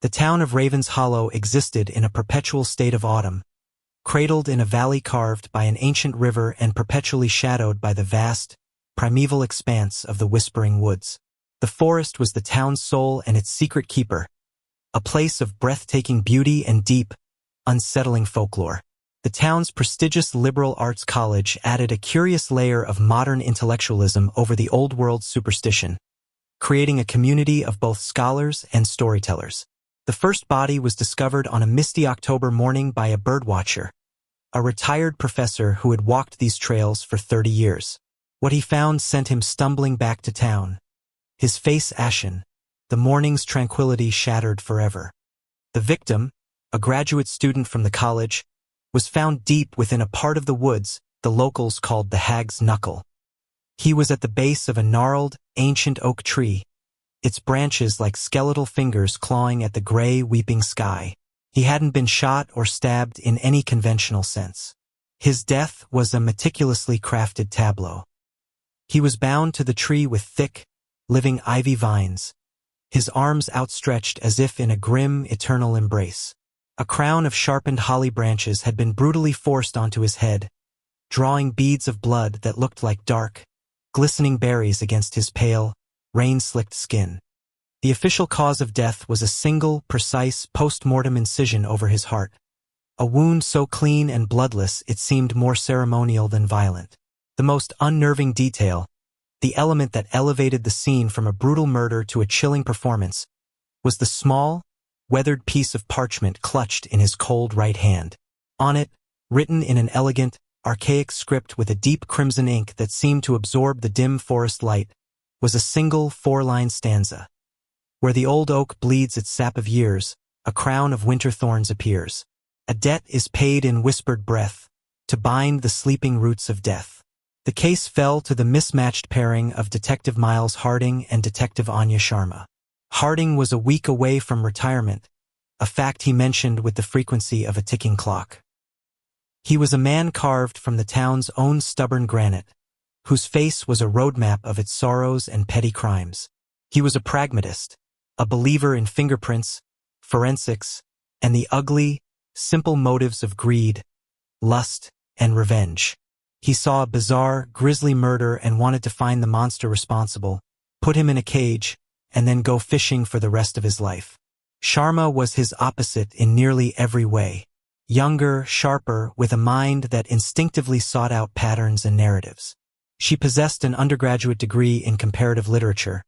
The town of Ravens Hollow existed in a perpetual state of autumn, cradled in a valley carved by an ancient river and perpetually shadowed by the vast, primeval expanse of the Whispering Woods. The forest was the town's soul and its secret keeper, a place of breathtaking beauty and deep, unsettling folklore. The town's prestigious liberal arts college added a curious layer of modern intellectualism over the old-world superstition, creating a community of both scholars and storytellers. The first body was discovered on a misty October morning by a birdwatcher, a retired professor who had walked these trails for 30 years. What he found sent him stumbling back to town, his face ashen, the morning's tranquility shattered forever. The victim, a graduate student from the college, was found deep within a part of the woods the locals called the Hag's Knuckle. He was at the base of a gnarled, ancient oak tree, its branches like skeletal fingers clawing at the gray, weeping sky. He hadn't been shot or stabbed in any conventional sense. His death was a meticulously crafted tableau. He was bound to the tree with thick, living ivy vines, his arms outstretched as if in a grim, eternal embrace. A crown of sharpened holly branches had been brutally forced onto his head, drawing beads of blood that looked like dark, glistening berries against his pale, rain-slicked skin. The official cause of death was a single, precise, post-mortem incision over his heart, a wound so clean and bloodless it seemed more ceremonial than violent. The most unnerving detail, the element that elevated the scene from a brutal murder to a chilling performance, was the small, weathered piece of parchment clutched in his cold right hand. On it, written in an elegant, archaic script with a deep crimson ink that seemed to absorb the dim forest light, was a single 4-line stanza. Where the old oak bleeds its sap of years, a crown of winter thorns appears. A debt is paid in whispered breath, to bind the sleeping roots of death. The case fell to the mismatched pairing of Detective Miles Harding and Detective Anya Sharma. Harding was a week away from retirement, a fact he mentioned with the frequency of a ticking clock. He was a man carved from the town's own stubborn granite, whose face was a roadmap of its sorrows and petty crimes. He was a pragmatist, a believer in fingerprints, forensics, and the ugly, simple motives of greed, lust, and revenge. He saw a bizarre, grisly murder and wanted to find the monster responsible, put him in a cage, and then go fishing for the rest of his life. Sharma was his opposite in nearly every way. Younger, sharper, with a mind that instinctively sought out patterns and narratives. She possessed an undergraduate degree in comparative literature,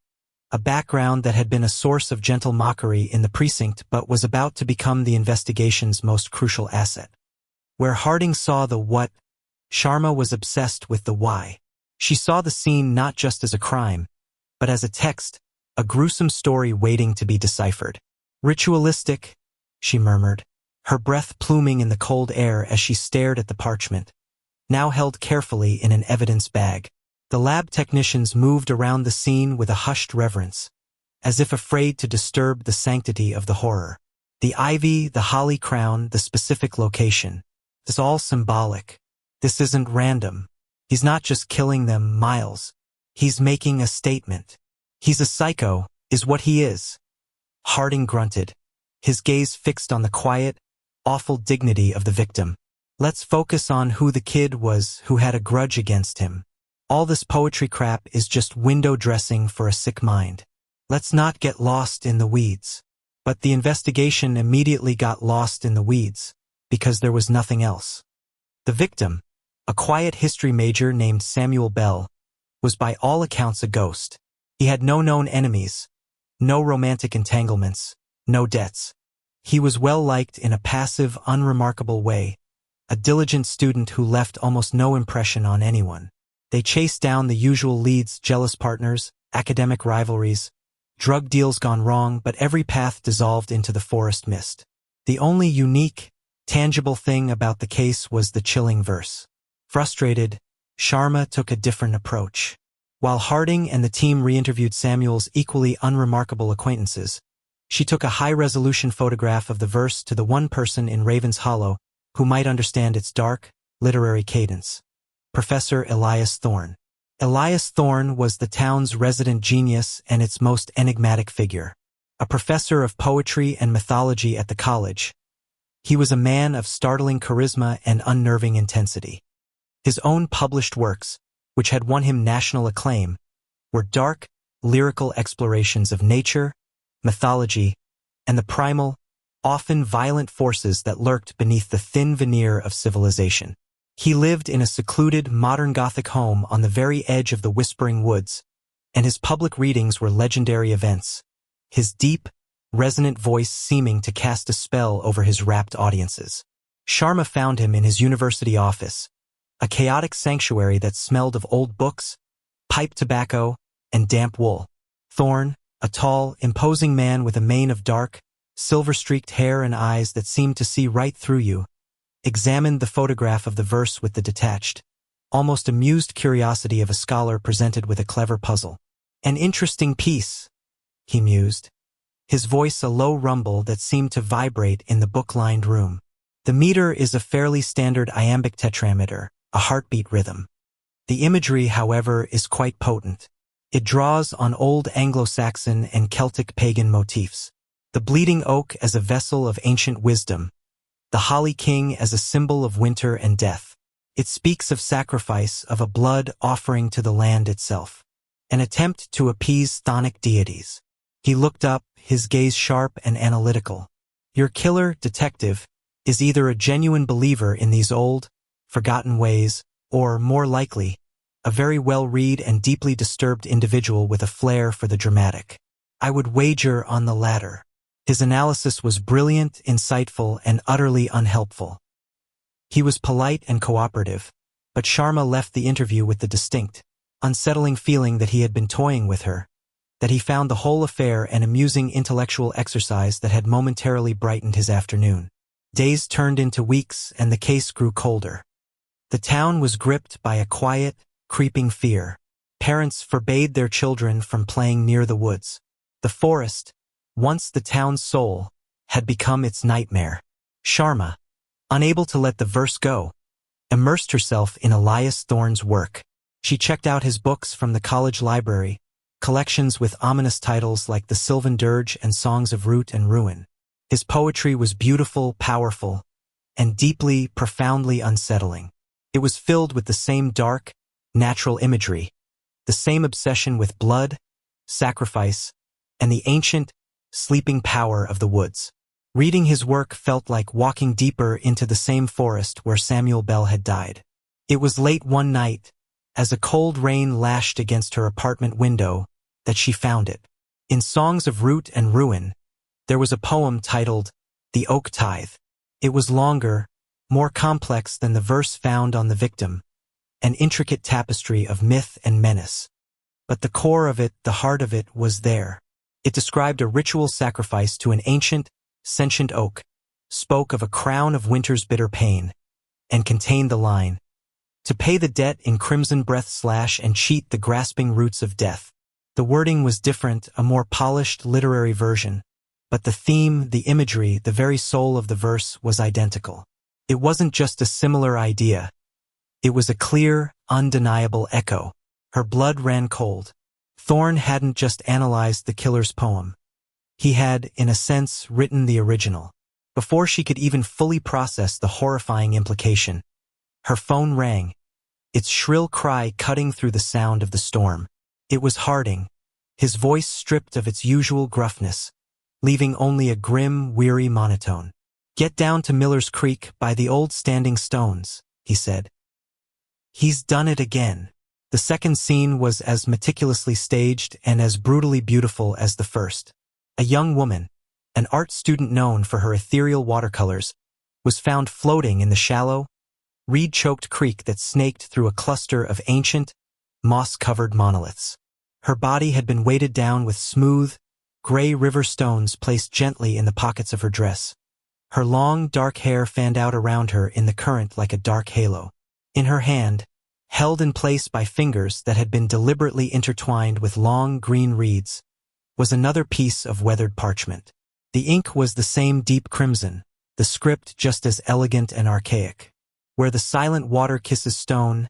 a background that had been a source of gentle mockery in the precinct but was about to become the investigation's most crucial asset. Where Harding saw the what, Sharma was obsessed with the why. She saw the scene not just as a crime, but as a text, a gruesome story waiting to be deciphered. Ritualistic, she murmured, her breath pluming in the cold air as she stared at the parchment, now held carefully in an evidence bag. The lab technicians moved around the scene with a hushed reverence, as if afraid to disturb the sanctity of the horror. The ivy, the holly crown, the specific location. It's all symbolic. This isn't random. He's not just killing them, Miles. He's making a statement. He's a psycho, is what he is. Harding grunted, his gaze fixed on the quiet, awful dignity of the victim. Let's focus on who the kid was who had a grudge against him. All this poetry crap is just window dressing for a sick mind. Let's not get lost in the weeds. But the investigation immediately got lost in the weeds, because there was nothing else. The victim, a quiet history major named Samuel Bell, was by all accounts a ghost. He had no known enemies, no romantic entanglements, no debts. He was well-liked in a passive, unremarkable way, a diligent student who left almost no impression on anyone. They chased down the usual leads, jealous partners, academic rivalries, drug deals gone wrong, but every path dissolved into the forest mist. The only unique, tangible thing about the case was the chilling verse. Frustrated, Sharma took a different approach. While Harding and the team re-interviewed Samuel's equally unremarkable acquaintances, she took a high-resolution photograph of the verse to the one person in Ravens Hollow who might understand its dark, literary cadence. Professor Elias Thorne. Elias Thorne was the town's resident genius and its most enigmatic figure. a professor of poetry and mythology at the college. He was a man of startling charisma and unnerving intensity. His own published works, which had won him national acclaim, were dark, lyrical explorations of nature, mythology, and the primal, often violent forces that lurked beneath the thin veneer of civilization. He lived in a secluded, modern Gothic home on the very edge of the Whispering Woods, and his public readings were legendary events, his deep, resonant voice seeming to cast a spell over his rapt audiences. Sharma found him in his university office, a chaotic sanctuary that smelled of old books, pipe tobacco, and damp wool. Thorn, a tall, imposing man with a mane of dark, silver-streaked hair and eyes that seemed to see right through you, examined the photograph of the verse with the detached, almost amused curiosity of a scholar presented with a clever puzzle. "An interesting piece," he mused, his voice a low rumble that seemed to vibrate in the book-lined room. "The meter is a fairly standard iambic tetrameter, a heartbeat rhythm. The imagery, however, is quite potent. It draws on old Anglo-Saxon and Celtic pagan motifs. The bleeding oak as a vessel of ancient wisdom, the holly king as a symbol of winter and death. It speaks of sacrifice, of a blood offering to the land itself, an attempt to appease chthonic deities." He looked up, his gaze sharp and analytical. "Your killer, detective, is either a genuine believer in these old, forgotten ways, or, more likely, a very well-read and deeply disturbed individual with a flair for the dramatic. I would wager on the latter." His analysis was brilliant, insightful, and utterly unhelpful. He was polite and cooperative, but Sharma left the interview with the distinct, unsettling feeling that he had been toying with her, that he found the whole affair an amusing intellectual exercise that had momentarily brightened his afternoon. Days turned into weeks, and the case grew colder. The town was gripped by a quiet, creeping fear. Parents forbade their children from playing near the woods. The forest, once the town's soul, had become its nightmare. Sharma, unable to let the verse go, immersed herself in Elias Thorne's work. She checked out his books from the college library, collections with ominous titles like The Sylvan Dirge and Songs of Root and Ruin. His poetry was beautiful, powerful, and deeply, profoundly unsettling. It was filled with the same dark, natural imagery, the same obsession with blood, sacrifice, and the ancient, sleeping power of the woods. Reading his work felt like walking deeper into the same forest where Samuel Bell had died. It was late one night, as a cold rain lashed against her apartment window, that she found it. In Songs of Root and Ruin, there was a poem titled The Oak Tithe. It was longer, more complex than the verse found on The Victim, an intricate tapestry of myth and menace. But the core of it, the heart of it, was there. It described a ritual sacrifice to an ancient, sentient oak, spoke of a crown of winter's bitter pain, and contained the line, "To pay the debt in crimson breath slash and cheat the grasping roots of death." The wording was different, a more polished literary version, but the theme, the imagery, the very soul of the verse was identical. It wasn't just a similar idea. It was a clear, undeniable echo. Her blood ran cold. Thorne hadn't just analyzed the killer's poem. He had, in a sense, written the original. Before she could even fully process the horrifying implication, her phone rang, its shrill cry cutting through the sound of the storm. It was Harding, his voice stripped of its usual gruffness, leaving only a grim, weary monotone. "Get down to Miller's Creek by the old standing stones," he said. "He's done it again." The second scene was as meticulously staged and as brutally beautiful as the first. A young woman, an art student known for her ethereal watercolors, was found floating in the shallow, reed-choked creek that snaked through a cluster of ancient, moss-covered monoliths. Her body had been weighted down with smooth, gray river stones placed gently in the pockets of her dress. Her long, dark hair fanned out around her in the current like a dark halo. In her hand, held in place by fingers that had been deliberately intertwined with long, green reeds, was another piece of weathered parchment. The ink was the same deep crimson, the script just as elegant and archaic. "Where the silent water kisses stone,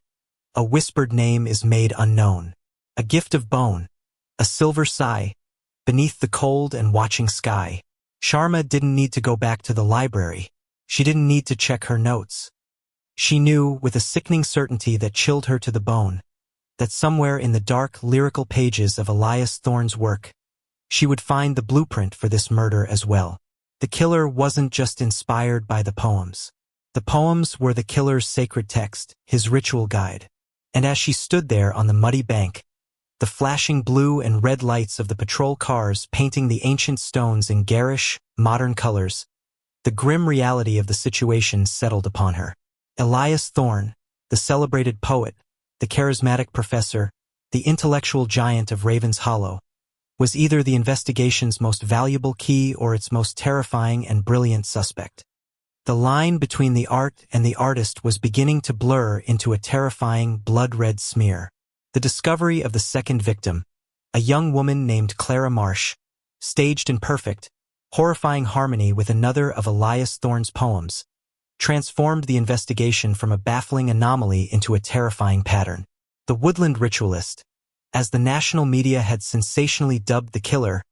a whispered name is made unknown. A gift of bone, a silver sigh, beneath the cold and watching sky. Sharma didn't need to go back to the library. She didn't need to check her notes. She knew, with a sickening certainty that chilled her to the bone, that somewhere in the dark, lyrical pages of Elias Thorne's work, she would find the blueprint for this murder as well. The killer wasn't just inspired by the poems. The poems were the killer's sacred text, his ritual guide. And as she stood there on the muddy bank, the flashing blue and red lights of the patrol cars painting the ancient stones in garish, modern colors, the grim reality of the situation settled upon her. Elias Thorne, the celebrated poet, the charismatic professor, the intellectual giant of Ravens Hollow, was either the investigation's most valuable key or its most terrifying and brilliant suspect. The line between the art and the artist was beginning to blur into a terrifying, blood-red smear. The discovery of the second victim, a young woman named Clara Marsh, staged in perfect, horrifying harmony with another of Elias Thorne's poems, transformed the investigation from a baffling anomaly into a terrifying pattern. The Woodland Ritualist, as the national media had sensationally dubbed the killer,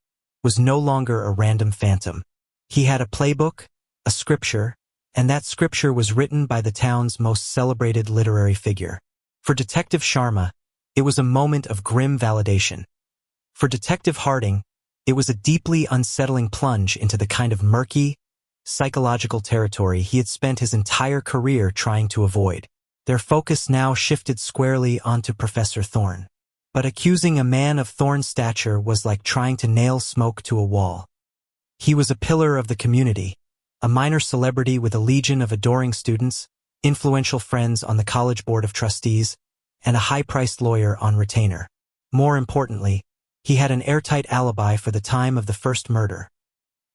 was no longer a random phantom. He had a playbook, a scripture, and that scripture was written by the town's most celebrated literary figure. For Detective Sharma, it was a moment of grim validation. For Detective Harding, it was a deeply unsettling plunge into the kind of murky, psychological territory he had spent his entire career trying to avoid. Their focus now shifted squarely onto Professor Thorne. But accusing a man of Thorne's stature was like trying to nail smoke to a wall. He was a pillar of the community, a minor celebrity with a legion of adoring students, influential friends on the college board of trustees, and a high-priced lawyer on retainer. More importantly, he had an airtight alibi for the time of the first murder.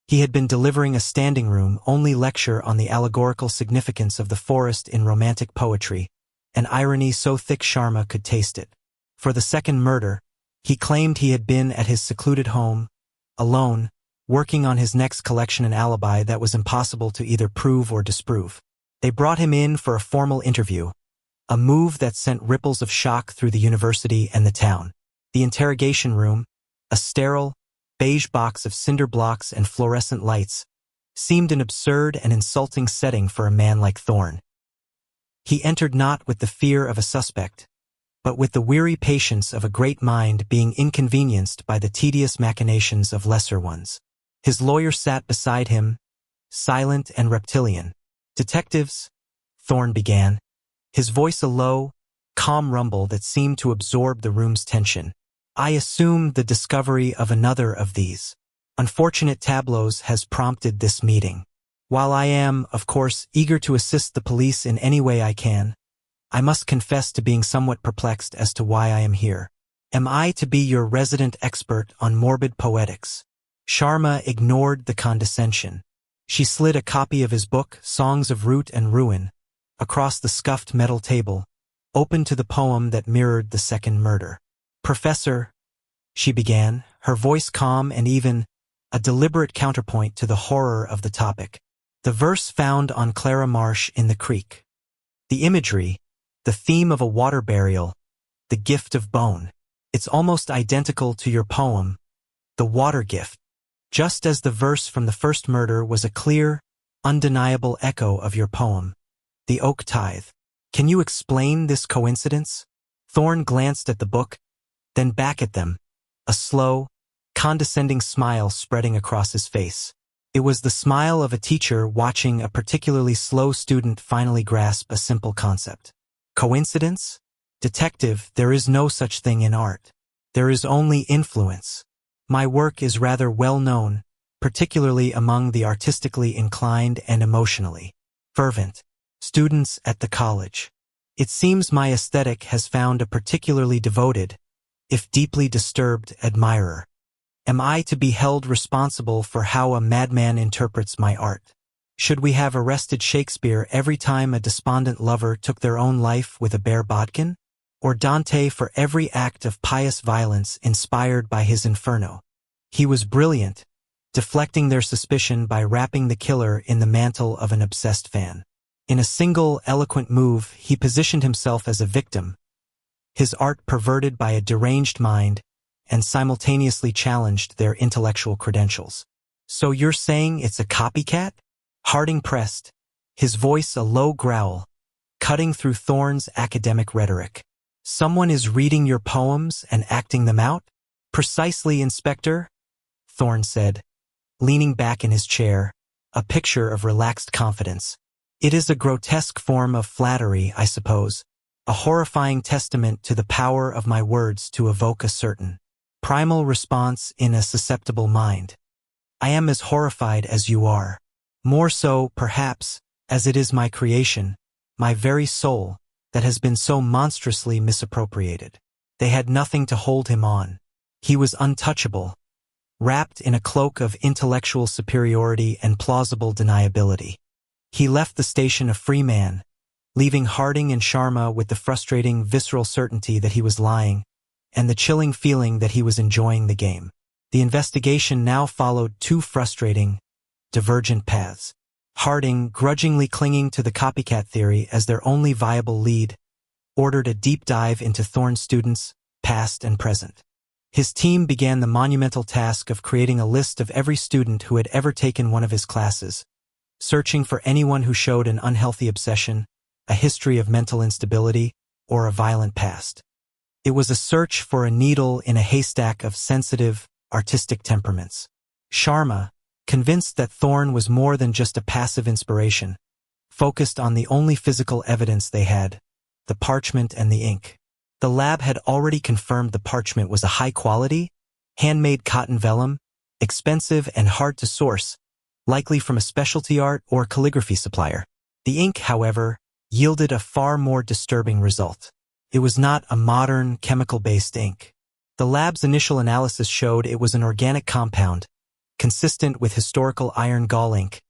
He had been delivering a standing-room-only lecture on the allegorical significance of the forest in romantic poetry, an irony so thick Sharma could taste it. For the second murder, he claimed he had been at his secluded home, alone, working on his next collection, an alibi that was impossible to either prove or disprove. They brought him in for a formal interview, a move that sent ripples of shock through the university and the town. The interrogation room, a sterile, beige box of cinder blocks and fluorescent lights, seemed an absurd and insulting setting for a man like Thorne. He entered not with the fear of a suspect, but with the weary patience of a great mind being inconvenienced by the tedious machinations of lesser ones. His lawyer sat beside him, silent and reptilian. "Detectives," Thorne began, his voice a low, calm rumble that seemed to absorb the room's tension. "I assume the discovery of another of these unfortunate tableaus has prompted this meeting. While I am, of course, eager to assist the police in any way I can, I must confess to being somewhat perplexed as to why I am here. Am I to be your resident expert on morbid poetics?" Sharma ignored the condescension. She slid a copy of his book, Songs of Root and Ruin, across the scuffed metal table, open to the poem that mirrored the second murder. "Professor," she began, her voice calm and even, a deliberate counterpoint to the horror of the topic. "The verse found on Clara Marsh in the creek. The imagery, the theme of a water burial, the gift of bone. It's almost identical to your poem, The Water Gift. Just as the verse from the first murder was a clear, undeniable echo of your poem, The Oak Tithe. Can you explain this coincidence?" Thorne glanced at the book, then back at them, a slow, condescending smile spreading across his face. It was the smile of a teacher watching a particularly slow student finally grasp a simple concept. "Coincidence? Detective, there is no such thing in art. There is only influence. My work is rather well known, particularly among the artistically inclined and emotionally fervent students at the college. It seems my aesthetic has found a particularly devoted, if deeply disturbed, admirer. Am I to be held responsible for how a madman interprets my art? Should we have arrested Shakespeare every time a despondent lover took their own life with a bare bodkin? Or Dante for every act of pious violence inspired by his Inferno? He was brilliant, deflecting their suspicion by wrapping the killer in the mantle of an obsessed fan. In a single, eloquent move, he positioned himself as a victim, his art perverted by a deranged mind, and simultaneously challenged their intellectual credentials. "So you're saying it's a copycat?" Harding pressed, his voice a low growl, cutting through Thorne's academic rhetoric. "Someone is reading your poems and acting them out?" "Precisely, Inspector," Thorne said, leaning back in his chair, a picture of relaxed confidence. "It is a grotesque form of flattery, I suppose, a horrifying testament to the power of my words to evoke a certain primal response in a susceptible mind. I am as horrified as you are. More so, perhaps, as it is my creation, my very soul, that has been so monstrously misappropriated." They had nothing to hold him on. He was untouchable, wrapped in a cloak of intellectual superiority and plausible deniability. He left the station a free man, leaving Harding and Sharma with the frustrating, visceral certainty that he was lying, and the chilling feeling that he was enjoying the game. The investigation now followed two frustrating, divergent paths. Harding, grudgingly clinging to the copycat theory as their only viable lead, ordered a deep dive into Thorne's students, past and present. His team began the monumental task of creating a list of every student who had ever taken one of his classes, searching for anyone who showed an unhealthy obsession, a history of mental instability, or a violent past. It was a search for a needle in a haystack of sensitive, artistic temperaments. Sharma, convinced that Thorne was more than just a passive inspiration, focused on the only physical evidence they had, the parchment and the ink. The lab had already confirmed the parchment was a high-quality, handmade cotton vellum, expensive and hard to source, likely from a specialty art or calligraphy supplier. The ink, however, yielded a far more disturbing result. It was not a modern, chemical-based ink. The lab's initial analysis showed it was an organic compound, consistent with historical iron gall ink,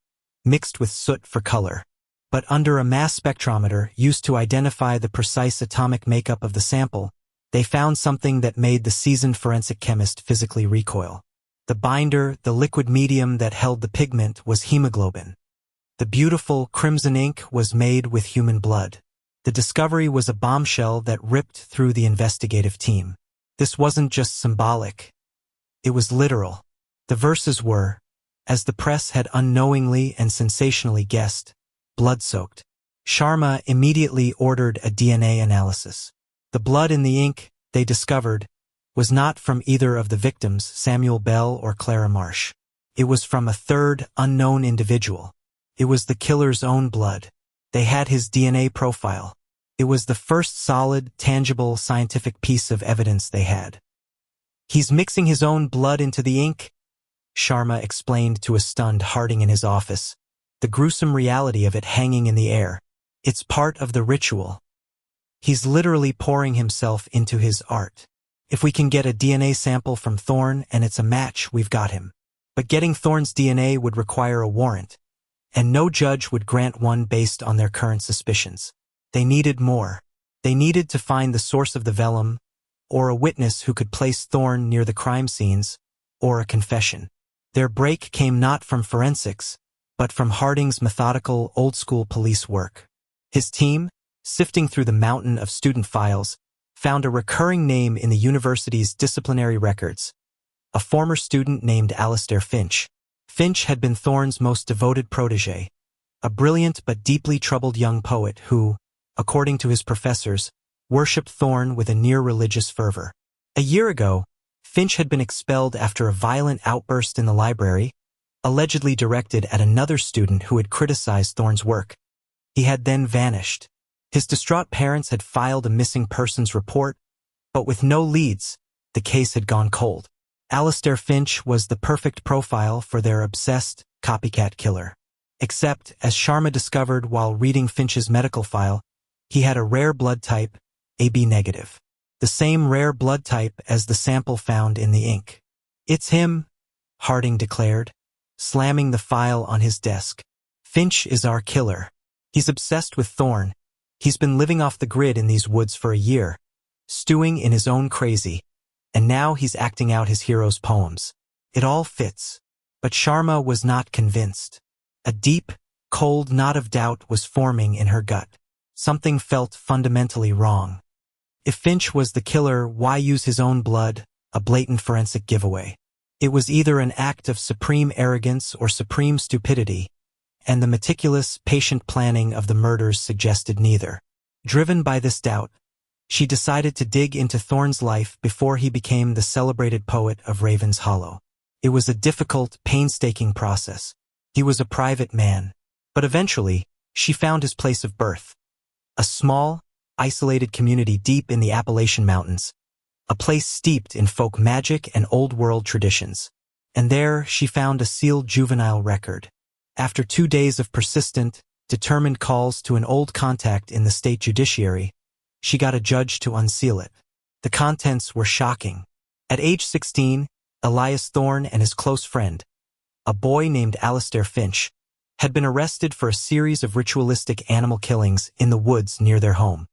mixed with soot for color. But under a mass spectrometer used to identify the precise atomic makeup of the sample, they found something that made the seasoned forensic chemist physically recoil. The binder, the liquid medium that held the pigment, was hemoglobin. The beautiful crimson ink was made with human blood. The discovery was a bombshell that ripped through the investigative team. This wasn't just symbolic. It was literal. The verses were, as the press had unknowingly and sensationally guessed, blood-soaked. Sharma immediately ordered a DNA analysis. The blood in the ink, they discovered, was not from either of the victims, Samuel Bell or Clara Marsh. It was from a third, unknown individual. It was the killer's own blood. They had his DNA profile. It was the first solid, tangible, scientific piece of evidence they had. "He's mixing his own blood into the ink," Sharma explained to a stunned Harding in his office, the gruesome reality of it hanging in the air. "It's part of the ritual. He's literally pouring himself into his art. If we can get a DNA sample from Thorne and it's a match, we've got him. But getting Thorne's DNA would require a warrant, and no judge would grant one based on their current suspicions. They needed more. They needed to find the source of the vellum, or a witness who could place Thorne near the crime scenes, or a confession. Their break came not from forensics, but from Harding's methodical, old-school police work. His team, sifting through the mountain of student files, found a recurring name in the university's disciplinary records, a former student named Alastair Finch. Finch had been Thorne's most devoted protege, a brilliant but deeply troubled young poet who, according to his professors, worshipped Thorne with a near-religious fervor. A year ago, Finch had been expelled after a violent outburst in the library, allegedly directed at another student who had criticized Thorne's work. He had then vanished. His distraught parents had filed a missing persons report, but with no leads, the case had gone cold. Alastair Finch was the perfect profile for their obsessed copycat killer. Except, as Sharma discovered while reading Finch's medical file, he had a rare blood type, AB negative. The same rare blood type as the sample found in the ink. "It's him," Harding declared, slamming the file on his desk. "Finch is our killer. He's obsessed with Thorne. He's been living off the grid in these woods for a year, stewing in his own crazy, and now he's acting out his hero's poems. It all fits." But Sharma was not convinced. A deep, cold knot of doubt was forming in her gut. Something felt fundamentally wrong. If Finch was the killer, why use his own blood, a blatant forensic giveaway. It was either an act of supreme arrogance or supreme stupidity, and the meticulous, patient planning of the murders suggested neither. Driven by this doubt, she decided to dig into Thorne's life before he became the celebrated poet of Ravens Hollow. It was a difficult, painstaking process. He was a private man, but eventually, she found his place of birth. A small, isolated community deep in the Appalachian Mountains, a place steeped in folk magic and old-world traditions. And there, she found a sealed juvenile record. After 2 days of persistent, determined calls to an old contact in the state judiciary, she got a judge to unseal it. The contents were shocking. At age 16, Elias Thorne and his close friend, a boy named Alistair Finch, had been arrested for a series of ritualistic animal killings in the woods near their home.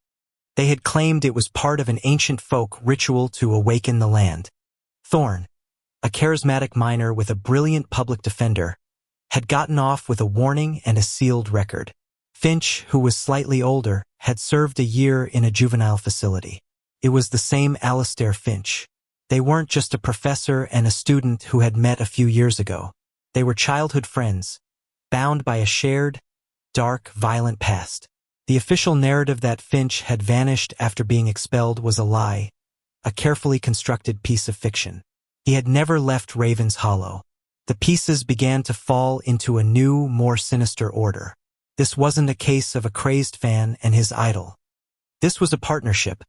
They had claimed it was part of an ancient folk ritual to awaken the land. Thorne, a charismatic miner with a brilliant public defender, had gotten off with a warning and a sealed record. Finch, who was slightly older, had served a year in a juvenile facility. It was the same Alistair Finch. They weren't just a professor and a student who had met a few years ago. They were childhood friends, bound by a shared, dark, violent past. The official narrative that Finch had vanished after being expelled was a lie, a carefully constructed piece of fiction. He had never left Ravens Hollow. The pieces began to fall into a new, more sinister order. This wasn't a case of a crazed fan and his idol. This was a partnership,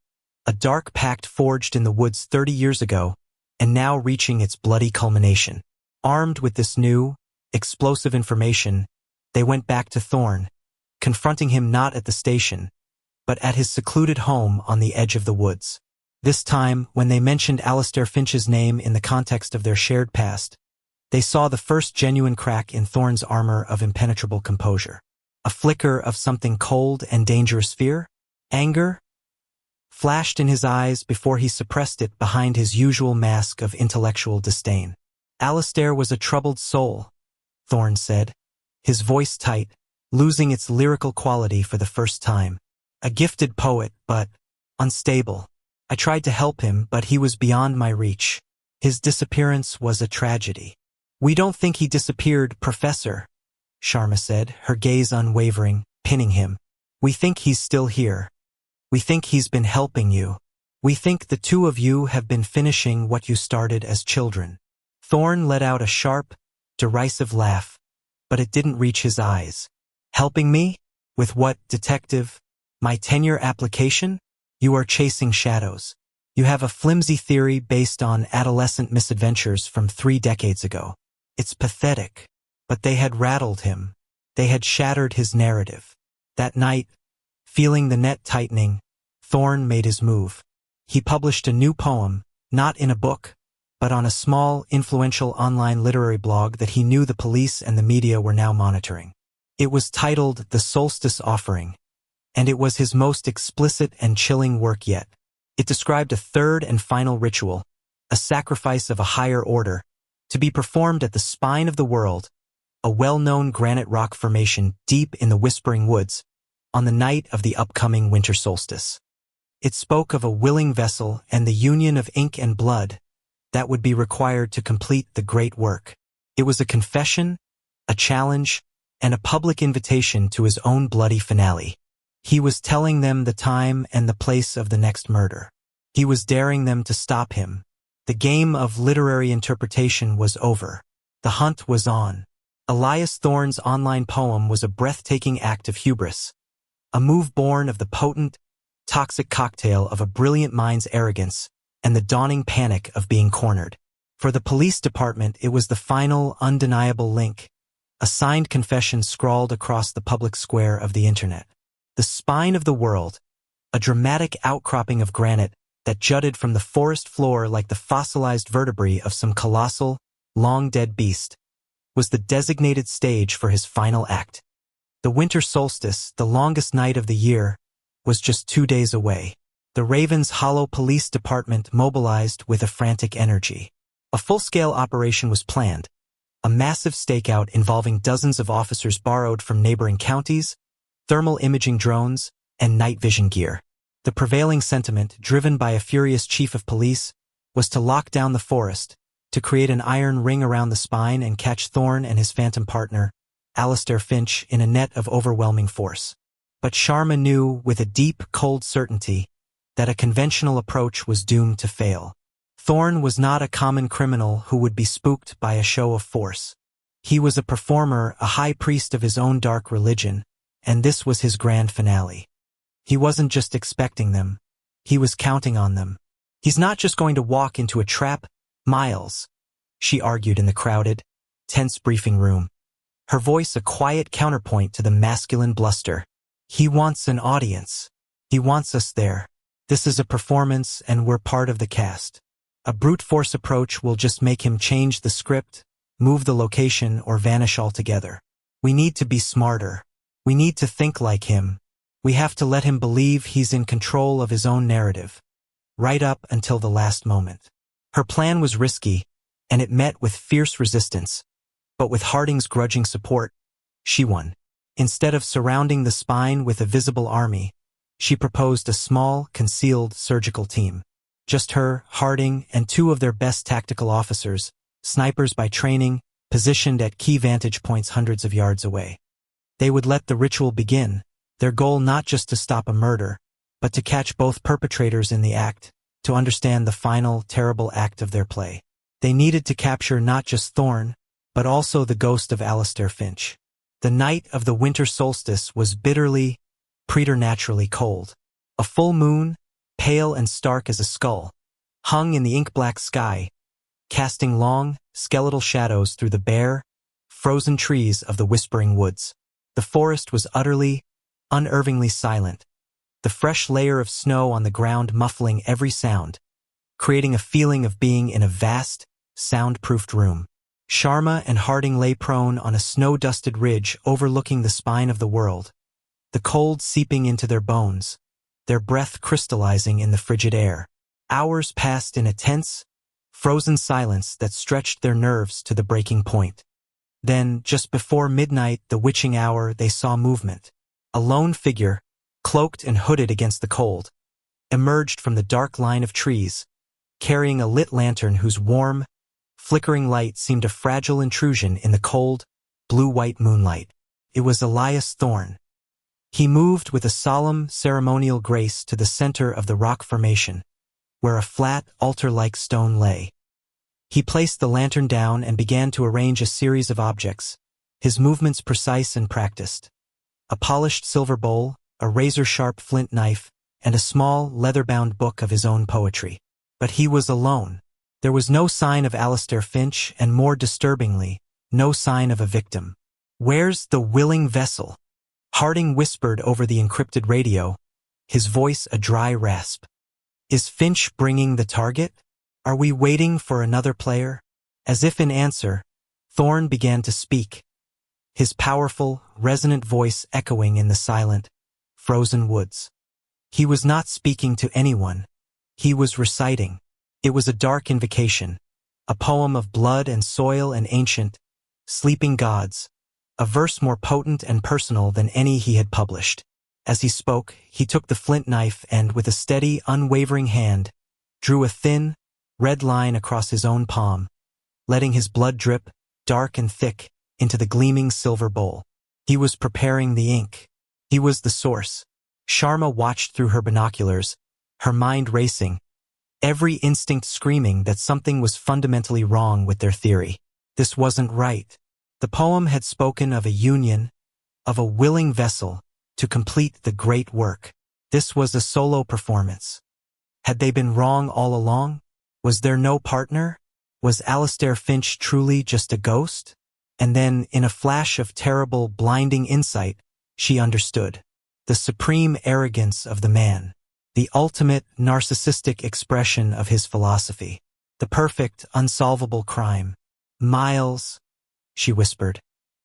a dark pact forged in the woods 30 years ago, and now reaching its bloody culmination. Armed with this new, explosive information, they went back to Thorne, confronting him not at the station, but at his secluded home on the edge of the woods. This time, when they mentioned Alistair Finch's name in the context of their shared past, they saw the first genuine crack in Thorne's armor of impenetrable composure. A flicker of something cold and dangerous fear? Anger? Flashed in his eyes before he suppressed it behind his usual mask of intellectual disdain. Alistair was a troubled soul, Thorne said, his voice tight, losing its lyrical quality for the first time. A gifted poet, but unstable. I tried to help him, but he was beyond my reach. His disappearance was a tragedy. We don't think he disappeared, Professor, Sharma said, her gaze unwavering, pinning him. We think he's still here. We think he's been helping you. We think the two of you have been finishing what you started as children. Thorne let out a sharp, derisive laugh, but it didn't reach his eyes. Helping me? With what, detective? My tenure application? You are chasing shadows. You have a flimsy theory based on adolescent misadventures from 3 decades ago. It's pathetic. But they had rattled him. They had shattered his narrative. That night, feeling the net tightening, Thorne made his move. He published a new poem, not in a book, but on a small, influential online literary blog that he knew the police and the media were now monitoring. It was titled The Solstice Offering, and it was his most explicit and chilling work yet. It described a third and final ritual, a sacrifice of a higher order, to be performed at the spine of the world, a well-known granite rock formation deep in the Whispering Woods, on the night of the upcoming winter solstice. It spoke of a willing vessel and the union of ink and blood that would be required to complete the great work. It was a confession, a challenge, and a public invitation to his own bloody finale. He was telling them the time and the place of the next murder. He was daring them to stop him. The game of literary interpretation was over. The hunt was on. Elias Thorne's online poem was a breathtaking act of hubris, a move born of the potent, toxic cocktail of a brilliant mind's arrogance and the dawning panic of being cornered. For the police department, it was the final, undeniable link, a signed confession scrawled across the public square of the internet. The spine of the world, a dramatic outcropping of granite that jutted from the forest floor like the fossilized vertebrae of some colossal, long-dead beast, was the designated stage for his final act. The winter solstice, the longest night of the year, was just 2 days away. The Ravens Hollow Police Department mobilized with a frantic energy. A full-scale operation was planned, a massive stakeout involving dozens of officers borrowed from neighboring counties, thermal imaging drones, and night vision gear. The prevailing sentiment, driven by a furious chief of police, was to lock down the forest, to create an iron ring around the spine and catch Thorn and his phantom partner, Alistair Finch, in a net of overwhelming force. But Sharma knew with a deep, cold certainty that a conventional approach was doomed to fail. Thorn was not a common criminal who would be spooked by a show of force. He was a performer, a high priest of his own dark religion, and this was his grand finale. He wasn't just expecting them, he was counting on them. He's not just going to walk into a trap, Miles, she argued in the crowded, tense briefing room, her voice a quiet counterpoint to the masculine bluster. He wants an audience. He wants us there. This is a performance and we're part of the cast. A brute force approach will just make him change the script, move the location, or vanish altogether. We need to be smarter. We need to think like him. We have to let him believe he's in control of his own narrative. Right up until the last moment. Her plan was risky, and it met with fierce resistance. But with Harding's grudging support, she won. Instead of surrounding the spine with a visible army, she proposed a small, concealed surgical team. Just her, Harding, and two of their best tactical officers, snipers by training, positioned at key vantage points hundreds of yards away. They would let the ritual begin, their goal not just to stop a murder, but to catch both perpetrators in the act, to understand the final, terrible act of their play. They needed to capture not just Thorn, but also the ghost of Alistair Finch. The night of the winter solstice was bitterly, preternaturally cold. A full moon, pale and stark as a skull, hung in the ink-black sky, casting long, skeletal shadows through the bare, frozen trees of the Whispering Woods. The forest was utterly, unnervingly silent, the fresh layer of snow on the ground muffling every sound, creating a feeling of being in a vast, soundproofed room. Sharma and Harding lay prone on a snow-dusted ridge overlooking the spine of the world, the cold seeping into their bones, their breath crystallizing in the frigid air. Hours passed in a tense, frozen silence that stretched their nerves to the breaking point. Then, just before midnight, the witching hour, they saw movement. A lone figure, cloaked and hooded against the cold, emerged from the dark line of trees, carrying a lit lantern whose warm, flickering light seemed a fragile intrusion in the cold, blue-white moonlight. It was Elias Thorn. He moved with a solemn, ceremonial grace to the center of the rock formation, where a flat, altar-like stone lay. He placed the lantern down and began to arrange a series of objects, his movements precise and practiced. A polished silver bowl, a razor-sharp flint knife, and a small, leather-bound book of his own poetry. But he was alone. There was no sign of Alistair Finch, and more disturbingly, no sign of a victim. "Where's the willing vessel?" Harding whispered over the encrypted radio, his voice a dry rasp. "Is Finch bringing the target? Are we waiting for another player?" As if in answer, Thorn began to speak, his powerful, resonant voice echoing in the silent, frozen woods. He was not speaking to anyone. He was reciting. It was a dark invocation, a poem of blood and soil and ancient, sleeping gods, a verse more potent and personal than any he had published. As he spoke, he took the flint knife and, with a steady, unwavering hand, drew a thin, red line across his own palm, letting his blood drip, dark and thick, into the gleaming silver bowl. He was preparing the ink. He was the source. Sharma watched through her binoculars, her mind racing, every instinct screaming that something was fundamentally wrong with their theory. This wasn't right. The poem had spoken of a union, of a willing vessel, to complete the great work. This was a solo performance. Had they been wrong all along? Was there no partner? Was Alistair Finch truly just a ghost? And then, in a flash of terrible, blinding insight, she understood. The supreme arrogance of the man. The ultimate, narcissistic expression of his philosophy. The perfect, unsolvable crime. "Miles," she whispered,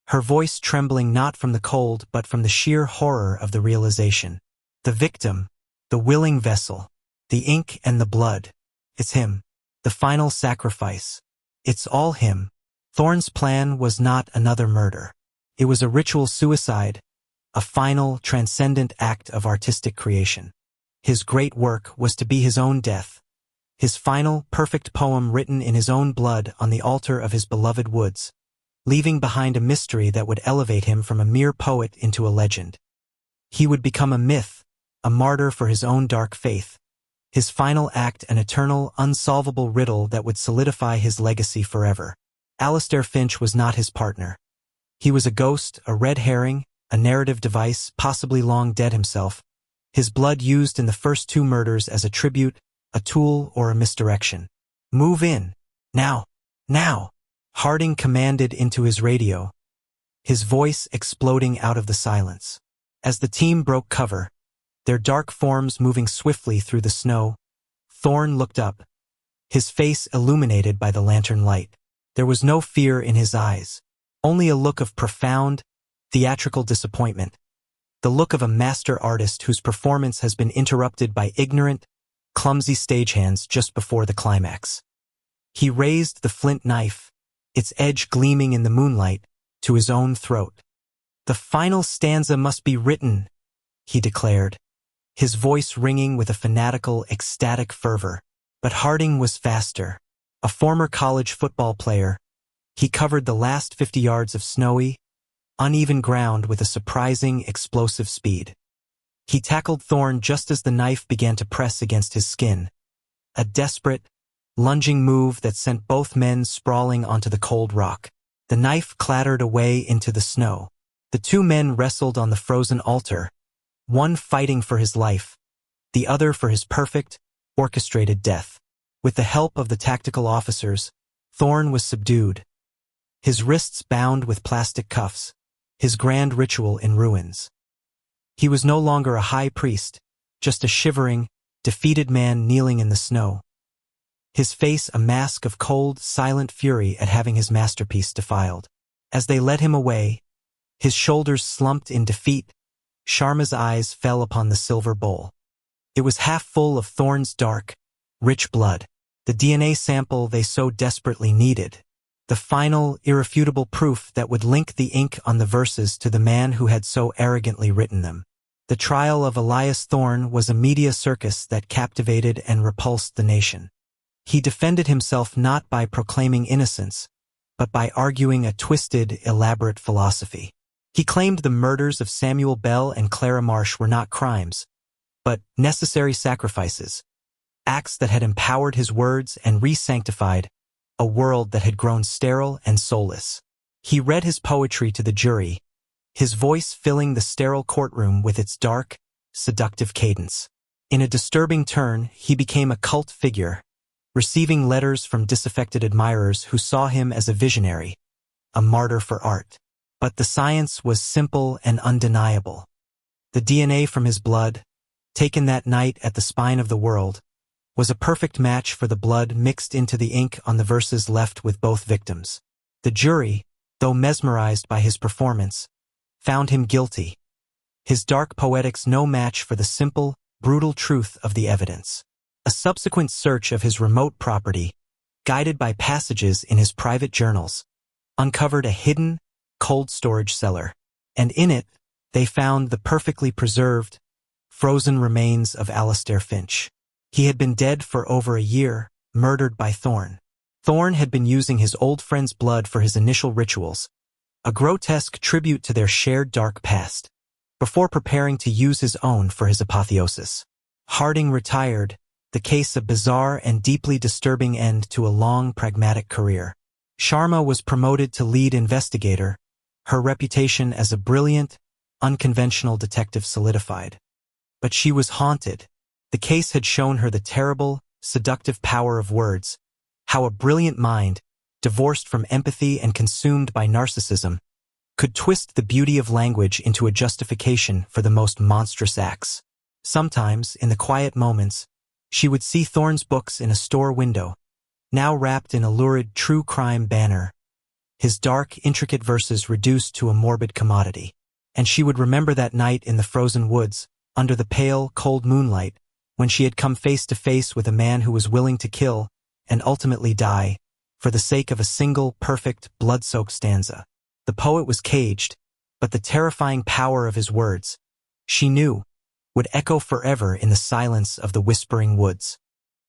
her voice trembling not from the cold but from the sheer horror of the realization. "The victim, the willing vessel, the ink and the blood. It's him. The final sacrifice. It's all him." Thorn's plan was not another murder. It was a ritual suicide, a final, transcendent act of artistic creation. His great work was to be his own death, his final, perfect poem written in his own blood on the altar of his beloved woods, leaving behind a mystery that would elevate him from a mere poet into a legend. He would become a myth, a martyr for his own dark faith, his final act an eternal, unsolvable riddle that would solidify his legacy forever. Alastair Finch was not his partner. He was a ghost, a red herring, a narrative device, possibly long dead himself, his blood used in the first two murders as a tribute, a tool, or a misdirection. "Move in. Now. Now!" Harding commanded into his radio, his voice exploding out of the silence. As the team broke cover, their dark forms moving swiftly through the snow, Thorne looked up, his face illuminated by the lantern light. There was no fear in his eyes, only a look of profound, theatrical disappointment, the look of a master artist whose performance has been interrupted by ignorant, clumsy stagehands just before the climax. He raised the flint knife, its edge gleaming in the moonlight, to his own throat. "The final stanza must be written," he declared, his voice ringing with a fanatical, ecstatic fervor. But Harding was faster. A former college football player, he covered the last 50 yards of snowy, uneven ground with a surprising, explosive speed. He tackled Thorne just as the knife began to press against his skin, a desperate, lunging move that sent both men sprawling onto the cold rock. The knife clattered away into the snow. The two men wrestled on the frozen altar, one fighting for his life, the other for his perfect, orchestrated death. With the help of the tactical officers, Thorne was subdued, his wrists bound with plastic cuffs, his grand ritual in ruins. He was no longer a high priest, just a shivering, defeated man kneeling in the snow, his face a mask of cold, silent fury at having his masterpiece defiled. As they led him away, his shoulders slumped in defeat, Sharma's eyes fell upon the silver bowl. It was half full of Thorne's dark, rich blood, the DNA sample they so desperately needed, the final, irrefutable proof that would link the ink on the verses to the man who had so arrogantly written them. The trial of Elias Thorne was a media circus that captivated and repulsed the nation. He defended himself not by proclaiming innocence, but by arguing a twisted, elaborate philosophy. He claimed the murders of Samuel Bell and Clara Marsh were not crimes, but necessary sacrifices, acts that had empowered his words and re-sanctified a world that had grown sterile and soulless. He read his poetry to the jury, his voice filling the sterile courtroom with its dark, seductive cadence. In a disturbing turn, he became a cult figure, receiving letters from disaffected admirers who saw him as a visionary, a martyr for art. But the science was simple and undeniable. The DNA from his blood, taken that night at the spine of the world, was a perfect match for the blood mixed into the ink on the verses left with both victims. The jury, though mesmerized by his performance, found him guilty, his dark poetics no match for the simple, brutal truth of the evidence. A subsequent search of his remote property, guided by passages in his private journals, uncovered a hidden, cold storage cellar, and in it, they found the perfectly preserved, frozen remains of Alastair Finch. He had been dead for over a year, murdered by Thorne. Thorne had been using his old friend's blood for his initial rituals, a grotesque tribute to their shared dark past, before preparing to use his own for his apotheosis. Harding retired, the case a bizarre and deeply disturbing end to a long, pragmatic career. Sharma was promoted to lead investigator, her reputation as a brilliant, unconventional detective solidified. But she was haunted. The case had shown her the terrible, seductive power of words, how a brilliant mind, divorced from empathy and consumed by narcissism, could twist the beauty of language into a justification for the most monstrous acts. Sometimes, in the quiet moments, she would see Thorne's books in a store window, now wrapped in a lurid true crime banner, his dark, intricate verses reduced to a morbid commodity. And she would remember that night in the frozen woods, under the pale, cold moonlight, when she had come face to face with a man who was willing to kill, and ultimately die, for the sake of a single, perfect, blood-soaked stanza. The poet was caged, but the terrifying power of his words, she knew, would echo forever in the silence of the whispering woods.